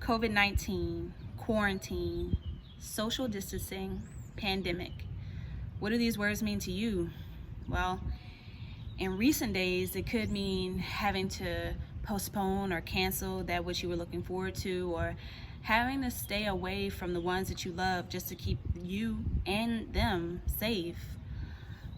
COVID-19, quarantine, social distancing, pandemic. What do these words mean to you? Well, in recent days, it could mean having to postpone or cancel that which you were looking forward to, or having to stay away from the ones that you love just to keep you and them safe.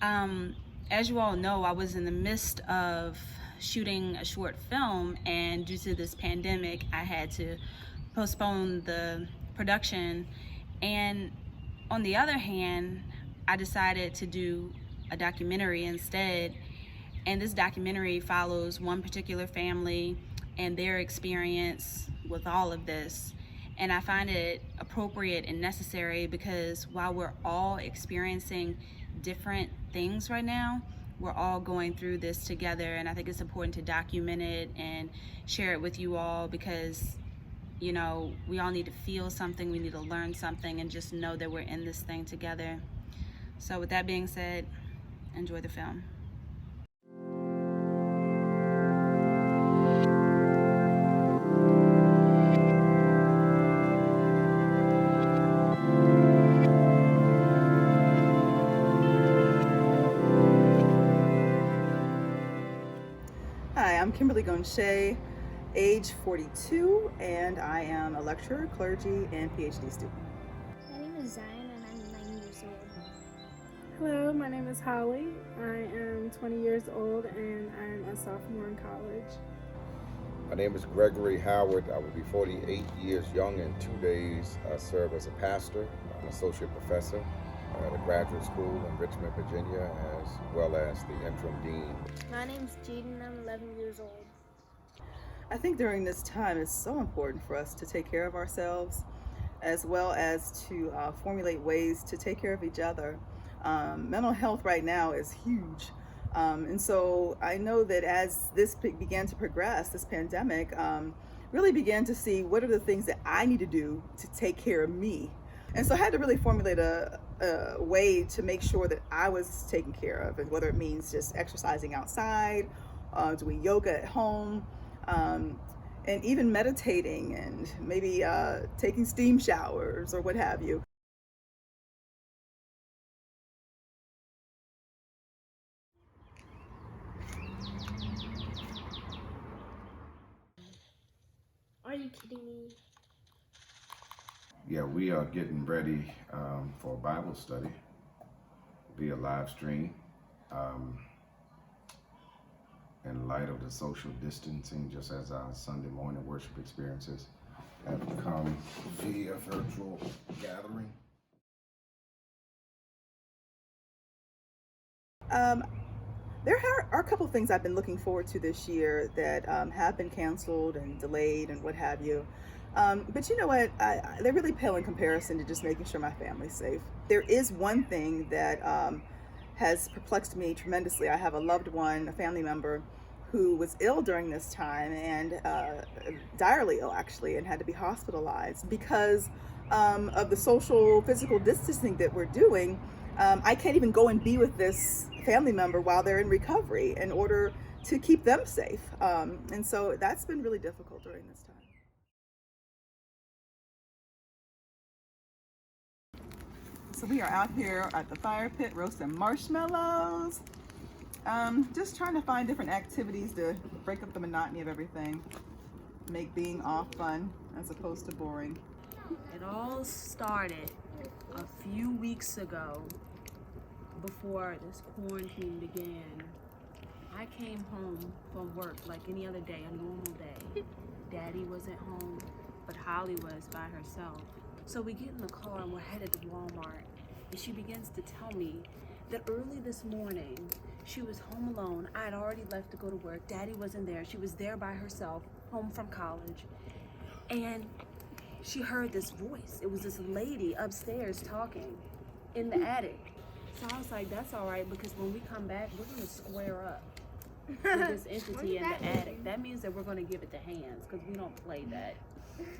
As you all know, I was in the midst of shooting a short film, and due to this pandemic, I had to postpone the production. And on the other hand, I decided to do a documentary instead. And this documentary follows one particular family and their experience with all of this. And I find it appropriate and necessary because while we're all experiencing different things right now, we're all going through this together. And I think it's important to document it and share it with you all because, you know, we all need to feel something, we need to learn something, and just know that we're in this thing together. So with that being said, enjoy the film. Hi, I'm Kimberly Gonche, age 42, and I am a lecturer, clergy, and PhD student. My name is Zion and I'm 9 years old. Hello, my name is Holly. I am 20 years old and I'm a sophomore in college. My name is Gregory Howard. I will be 48 years young in 2 days. I serve as a pastor, an associate professor at a graduate school in Richmond, Virginia, as well as the interim dean. My name's Jaden, I'm 11 years old. I think during this time it's so important for us to take care of ourselves as well as to formulate ways to take care of each other. Mental health right now is huge. And so I know that as this began to progress, this pandemic, really began to see what are the things that I need to do to take care of me. And so I had to really formulate a way to make sure that I was taken care of, and whether it means just exercising outside, doing yoga at home, and even meditating and maybe taking steam showers or what have you. Are you kidding me? Yeah, we are getting ready for a Bible study via live stream. In light of the social distancing, just as our Sunday morning worship experiences have come via virtual gathering. There are a couple things I've been looking forward to this year that have been canceled and delayed and what have you. But you know what? They really pale in comparison to just making sure my family's safe. There is one thing that has perplexed me tremendously. I have a loved one, a family member, who was ill during this time, and direly ill actually, and had to be hospitalized because of the social, physical distancing that we're doing. I can't even go and be with this family member while they're in recovery in order to keep them safe. And so that's been really difficult during this time. So we are out here at the fire pit roasting marshmallows. Just trying to find different activities to break up the monotony of everything. Make being off fun as opposed to boring. It all started a few weeks ago before this quarantine began. I came home from work like any other day, a normal day. Daddy wasn't home, but Holly was by herself. So we get in the car and we're headed to Walmart, and she begins to tell me that early this morning she was home alone. I had already left to go to work. Daddy wasn't there. She was there by herself, home from college. And she heard this voice. It was this lady upstairs talking in the attic. So I was like, that's all right, because when we come back, we're gonna square up with this entity in the attic. That means that we're gonna give it to hands, because we don't play that.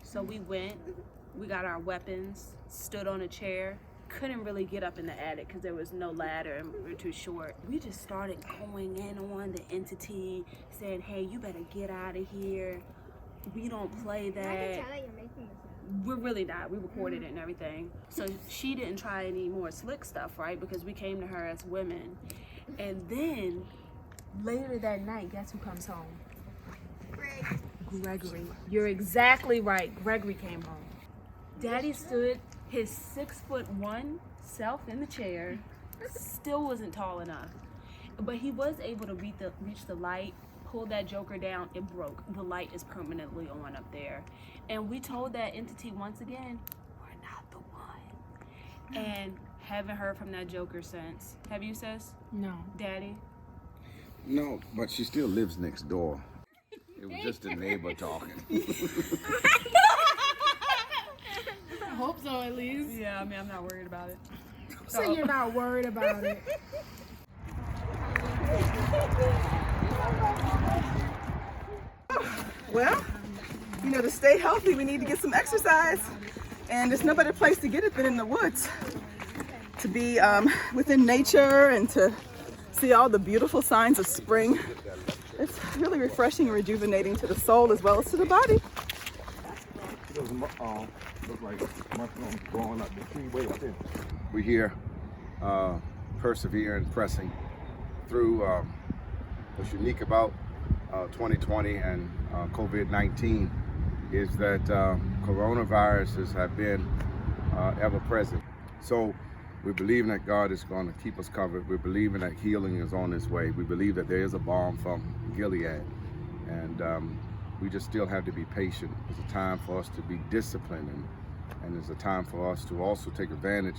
So we went, we got our weapons, stood on a chair, couldn't really get up in the attic because there was no ladder and we were too short. We just started going in on the entity, saying, hey, you better get out of here. we don't play I can that. tell that you're making this now. We're really not. We recorded it and everything. So she didn't try any more slick stuff, right? Because we came to her as women. And then later that night, guess who comes home? Gregory. You're exactly right. Gregory came home. Daddy stood his 6'1" self in the chair, still wasn't tall enough. But he was able to reach the light, pull that joker down, it broke. The light is permanently on up there. And we told that entity once again, we're not the one. And haven't heard from that joker since. Have you, sis? No. Daddy? No, but she still lives next door. It was just a neighbor talking. I hope so, at least. Yeah, I mean, I'm not worried about it. So you're not worried about it. Well, you know, to stay healthy, we need to get some exercise. And there's no better place to get it than in the woods. To be within nature and to see all the beautiful signs of spring. It's really refreshing and rejuvenating to the soul as well as to the body. We're here persevering, pressing through. What's unique about 2020 and COVID-19 is that coronaviruses have been ever present. So we're believing that God is going to keep us covered. We're believing that healing is on its way. We believe that there is a balm from Gilead. And we just still have to be patient. It's a time for us to be disciplined, and it's a time for us to also take advantage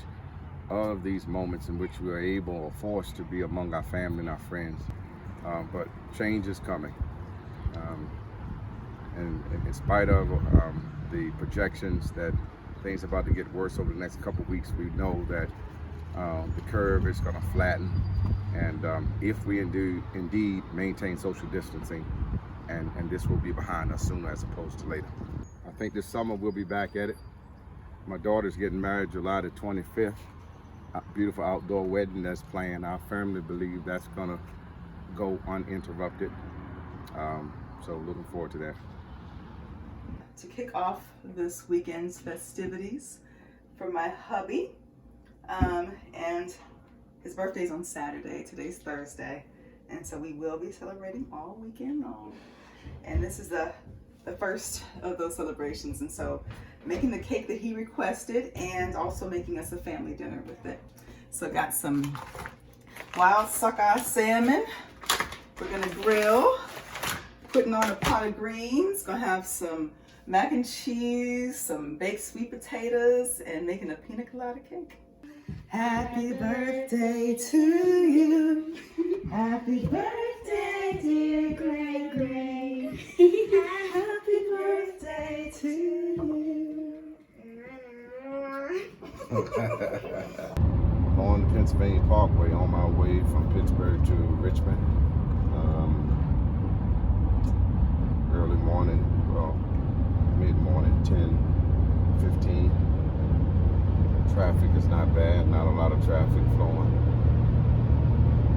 of these moments in which we are able or forced to be among our family and our friends. But change is coming. And in spite of the projections that things are about to get worse over the next couple of weeks, we know that the curve is going to flatten. And if we indeed maintain social distancing, and this will be behind us sooner as opposed to later. I think this summer we'll be back at it. My daughter's getting married July the 25th. A beautiful outdoor wedding that's planned. I firmly believe that's gonna go uninterrupted. So looking forward to that. To kick off this weekend's festivities for my hubby, and his birthday's on Saturday. Today's Thursday, and so we will be celebrating all weekend long. And this is the first of those celebrations, and so making the cake that he requested and also making us a family dinner with it. So got some wild sockeye salmon we're gonna grill, putting on a pot of greens, gonna have some mac and cheese, some baked sweet potatoes, and making a pina colada cake. Happy birthday to you. Happy birthday, dear Gregory. Happy birthday to you. On the Pennsylvania Parkway, on my way from Pittsburgh to Richmond. Early morning, well, mid-morning, 10:15. Traffic is not bad, not a lot of traffic flowing.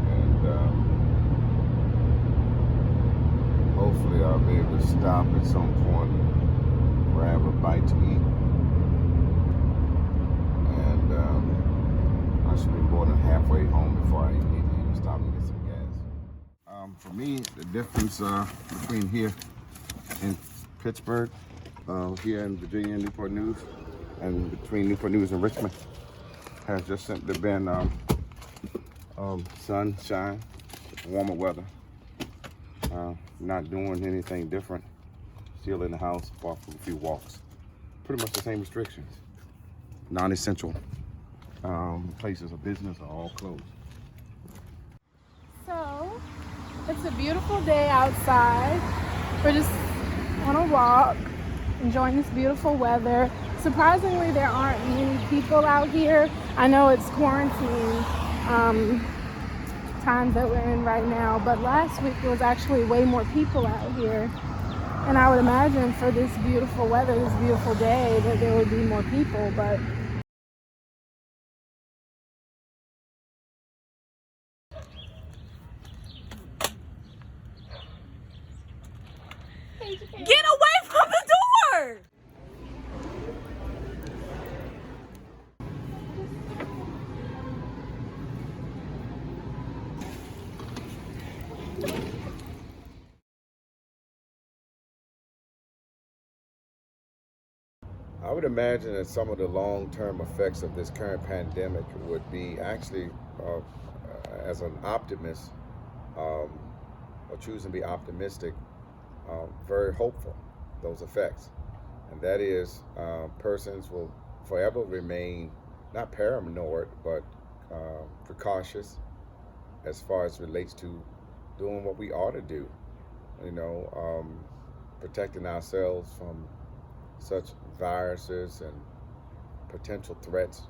And hopefully I'll be able to stop at some point and grab a bite to eat. And I should be more than halfway home before I need to even stop and get some gas. For me, the difference between here in Pittsburgh, here in Virginia, Newport News, and between Newport News and Richmond has just simply been sunshine, warmer weather, not doing anything different, still in the house apart from a few walks. Pretty much the same restrictions. Non-essential places of business are all closed. So, it's a beautiful day outside. We're just on a walk, enjoying this beautiful weather. Surprisingly, there aren't many people out here. I know it's quarantine times that we're in right now, but last week there was actually way more people out here. And I would imagine for this beautiful weather, this beautiful day, that there would be more people, but Get away from I would imagine that some of the long-term effects of this current pandemic would be actually, as an optimist, um, or choosing to be optimistic, very hopeful, those effects. And that is, persons will forever remain not paranoid, but precautious as far as relates to doing what we ought to do, you know, protecting ourselves from such viruses and potential threats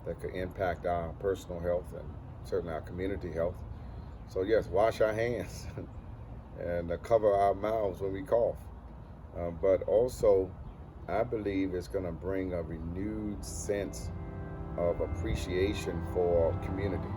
that could impact our personal health and certainly our community health. So yes, wash our hands and cover our mouths when we cough. But also, I believe it's going to bring a renewed sense of appreciation for community.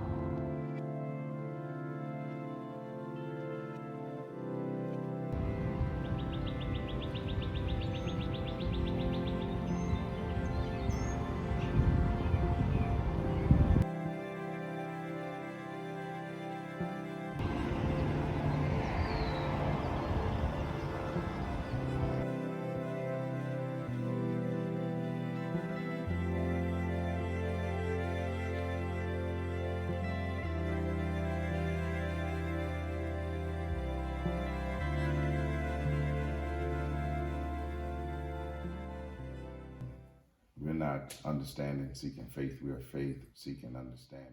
We're not understanding seeking faith, we are faith seeking understanding.